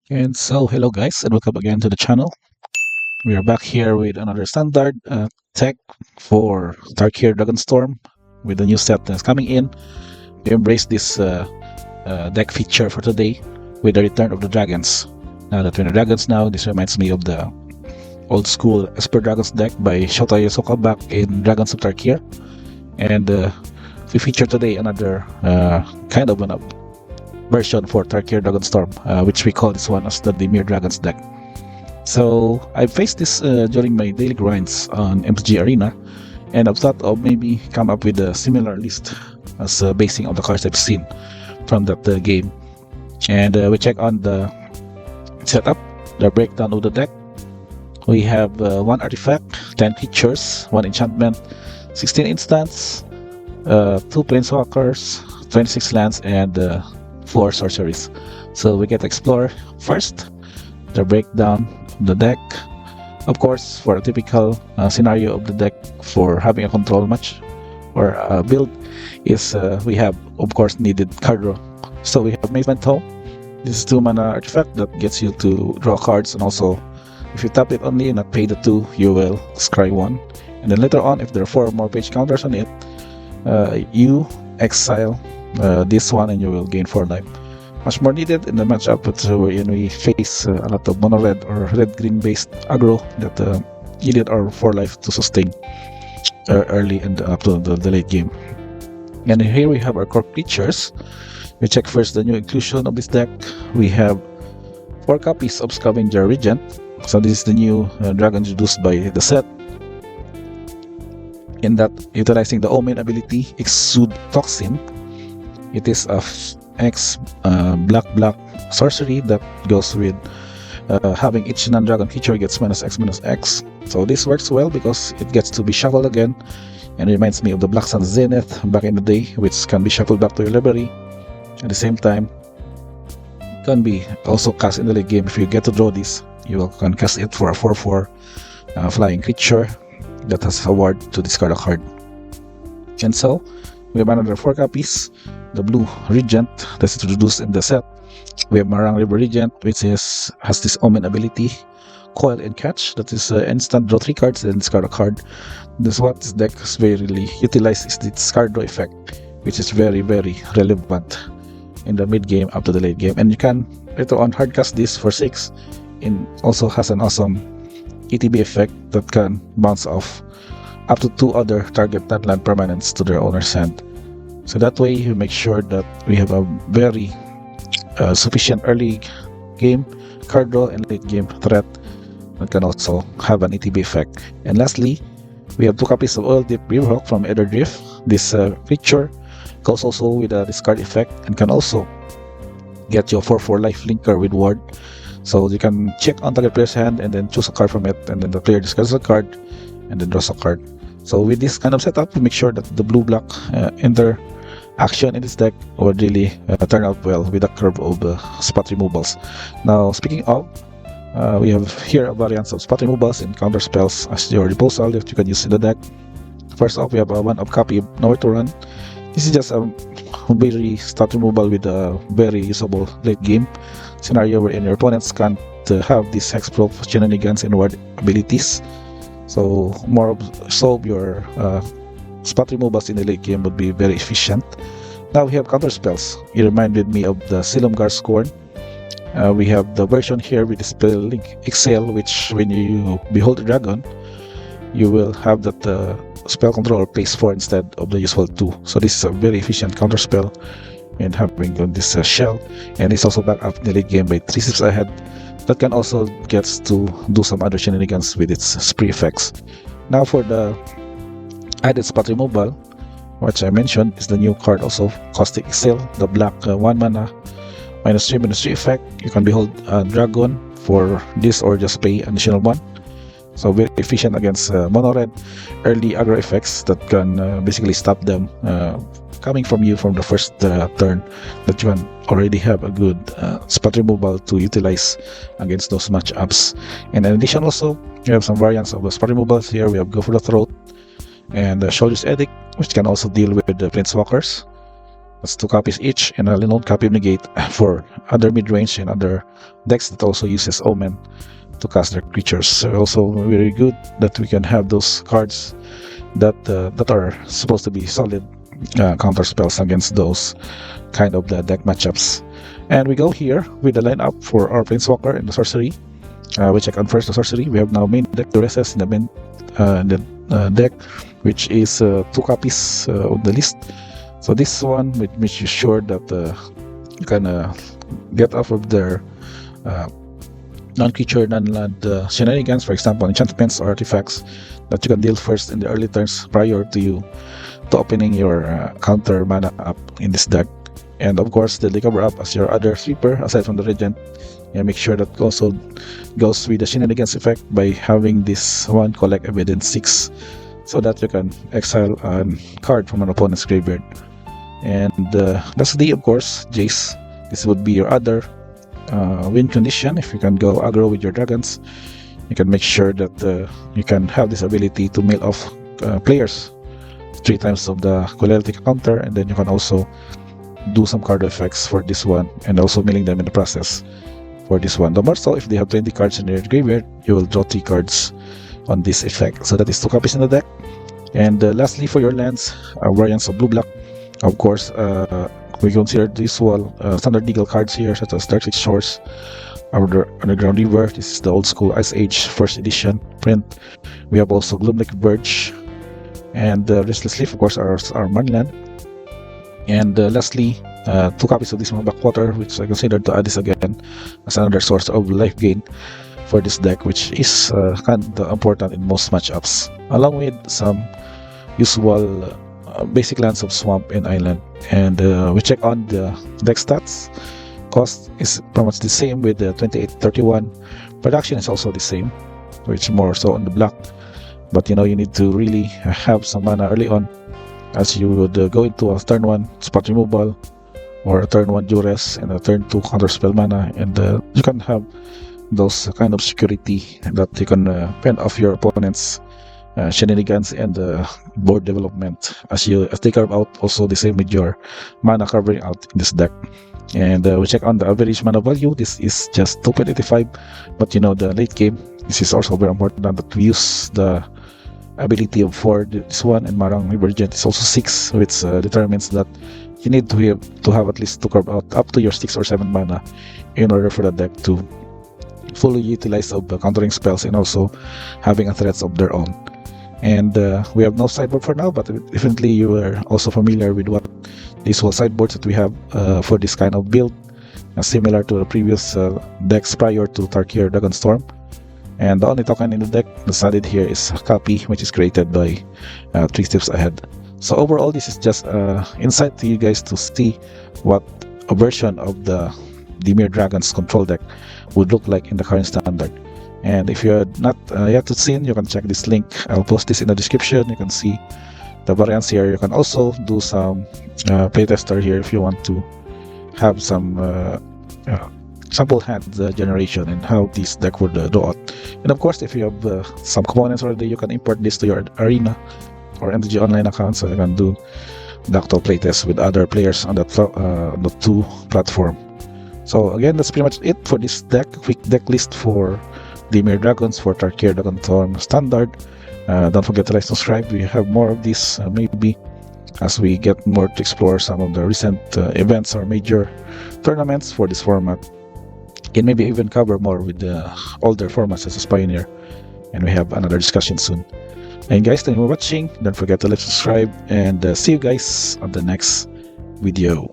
And so, hello guys, and welcome again to the channel. We are back here with another standard tech for Tarkir Dragonstorm with the new set that's coming in. We embrace this deck feature for today with the return of the dragons. Now that we're in the dragons now, this reminds me of the old school Esper Dragons deck by Shota Yosoka back in Dragons of Tarkir. And we feature today another kind of an version for Tarkir Dragonstorm, which we call this one as the Dimir Dragons deck. So I faced this during my daily grinds on MTG Arena, and I've thought of maybe come up with a similar list as basing on the cards I've seen from that game. And we check on the setup, the breakdown of the deck. We have 1 artifact, 10 creatures, 1 enchantment, 16 instants, 2 planeswalkers, 26 lands, and 4 sorceries. So we get to explore first the breakdown of the deck. Of course, for a typical scenario of the deck for having a control match or build is we have, of course, needed card draw. So we have Maze Home. This is 2 mana artifact that gets you to draw cards, and also if you tap it only and not pay the 2, you will scry 1. And then later on, if there are 4 more page counters on it, you exile this one and you will gain 4 life. Much more needed in the matchup, but when we face a lot of mono red or red green based aggro that needed our 4 life to sustain early and up to the late game. And here we have our core creatures. We check first the new inclusion of this deck. We have 4 copies of Scavenger Regent. So this is the new dragon introduced by the set. In that, utilizing the Omen ability, Exude Toxin. It is a X black sorcery that goes with having each non-dragon creature gets -X/-X. So this works well because it gets to be shuffled again, and reminds me of the Black Sun Zenith back in the day, which can be shuffled back to your library. At the same time, can be also cast in the late game. If you get to draw this, you can cast it for a 4/4 flying creature that has a ward to discard a card. And so we have another 4 copies. The blue Regent that's introduced in the set. We have Marang River Regent, which has this Omen ability, Coil and Catch, that is instant draw 3 cards and discard a card. This what this deck is really utilized is this card draw effect, which is very relevant in the mid game up to the late game. And you can later on hardcast this for 6, and also has an awesome ETB effect that can bounce off up to 2 other target land permanents to their owner's hand. So that way you make sure that we have a very sufficient early game card draw and late game threat that can also have an ETB effect. And lastly, we have 2 copies of Oil Deep Riverhawk from Eder Drift. This creature goes also with a discard effect and can also get your 4/4 life linker with ward. So you can check on target player's hand and then choose a card from it, and then the player discards a card and then draws a card. So with this kind of setup, we make sure that the blue-black interaction in this deck will really turn out well with the curve of spot removals. Now, speaking of, we have here a variance of spot removals and counter spells as your disposal that you can use in the deck. First off, we have a 1-of copy of Nowhere to Run. This is just a very stat removal with a very usable late game scenario wherein your opponents can't have these hexproof shenanigans and ward abilities. So your spot removals in the late game would be very efficient. Now we have counter spells. It reminded me of the Silumgar Scorn. We have the version here with the spell link Excel, which when you behold a dragon, you will have that spell control pays 4 instead of the usual 2. So this is a very efficient counter spell and having this shell, and it's also back up in the late game by 3 steps ahead. That can also gets to do some other shenanigans with its spree effects. Now for the added spot removal, which I mentioned, is the new card also, Caustic Exile, the black 1 mana -3/-3 effect. You can behold a dragon for this or just pay an additional 1. So very efficient against mono red early aggro effects that can basically stop them coming from you from the first turn, that you can already have a good spot removal to utilize against those matchups. And in addition also, you have some variants of the spot removals here. We have Go for the Throat and Soldier's Edict, which can also deal with the Planeswalkers. That's 2 copies each, and a lone copy of Negate for other mid-range and other decks that also uses Omen to cast their creatures. So also very good that we can have those cards that are supposed to be solid counter spells against those kind of the deck matchups. And we go here with the lineup for our Planeswalker and the Sorcery. We check on first the Sorcery. We have now main deck Dureses in the main deck, which is 2 copies on the list. So this one makes you sure that you can get off of their non-creature, non-land shenanigans, for example, enchantments or artifacts that you can deal first in the early turns prior to opening your counter mana up in this deck. And of course, the cover up as your other sweeper aside from the Regent. And make sure that also goes with the shenanigans effect by having this one collect evidence 6, so that you can exile a card from an opponent's graveyard. And lastly, of course, Jace. This would be your other win condition. If you can go aggro with your dragons, you can make sure that you can have this ability to mill off players 3 times of the quality counter, and then you can also do some card effects for this one, and also milling them in the process for this one. The more so, if they have 20 cards in their graveyard, you will draw 3 cards on this effect. So that is 2 copies in the deck. And lastly, for your lands, variants of blue-black. Of course, we consider this usual standard legal cards here, such as Dark Six Shores, Underground River. This is the old school Ice Age 1st edition print. We have also Gloomlake Verge, and Restless Leaf, of course, our Moneyland. And lastly, 2 copies of this one Backwater, which I consider to add this again as another source of life gain for this deck, which is kind of important in most matchups, along with some usual basic lands of Swamp and Island. And we check on the deck stats. Cost is pretty much the same with the 2831. Production is also the same, which more so on the black. But you need to really have some mana early on, as you would go into a turn 1 spot removal, or a turn 1 duress and a turn 2 counter spell mana, and you can have those kind of security that you can fend off your opponent's shenanigans and board development as they carve out. Also the same with your mana carving out in this deck. And we check on the average mana value. This is just 2.85, but the late game, this is also very important that we use the ability of 4 this one, and Marang Emergent is also 6, which determines that you need to have at least 2 carve out up to your 6 or 7 mana in order for the deck to fully utilize of countering spells and also having a threats of their own. And we have no sideboard for now, but definitely you are also familiar with what these whole sideboards that we have for this kind of build, similar to the previous decks prior to Tarkir Dragonstorm. And the only token in the deck that's added here is a copy, which is created by 3 steps ahead. So overall, this is just insight to you guys to see what a version of the Dimir Dragon's control deck would look like in the current standard. And if you're not yet seen, you can check this link. I'll post this in the description. You can see the variants here. You can also do some playtester here if you want to have some sample hand generation and how this deck would do out. And of course, if you have some components already, you can import this to your arena or MTG online account, so you can do the actual playtest with other players on the 2 platform. So again, that's pretty much it for this deck. Quick deck list for Dimir Dragons for Tarkir Dragonstorm Standard. Don't forget to like, subscribe. We have more of this maybe as we get more to explore some of the recent events or major tournaments for this format. And maybe even cover more with the older formats such as Pioneer. And we have another discussion soon. And guys, thank you for watching. Don't forget to like, subscribe, and see you guys on the next video.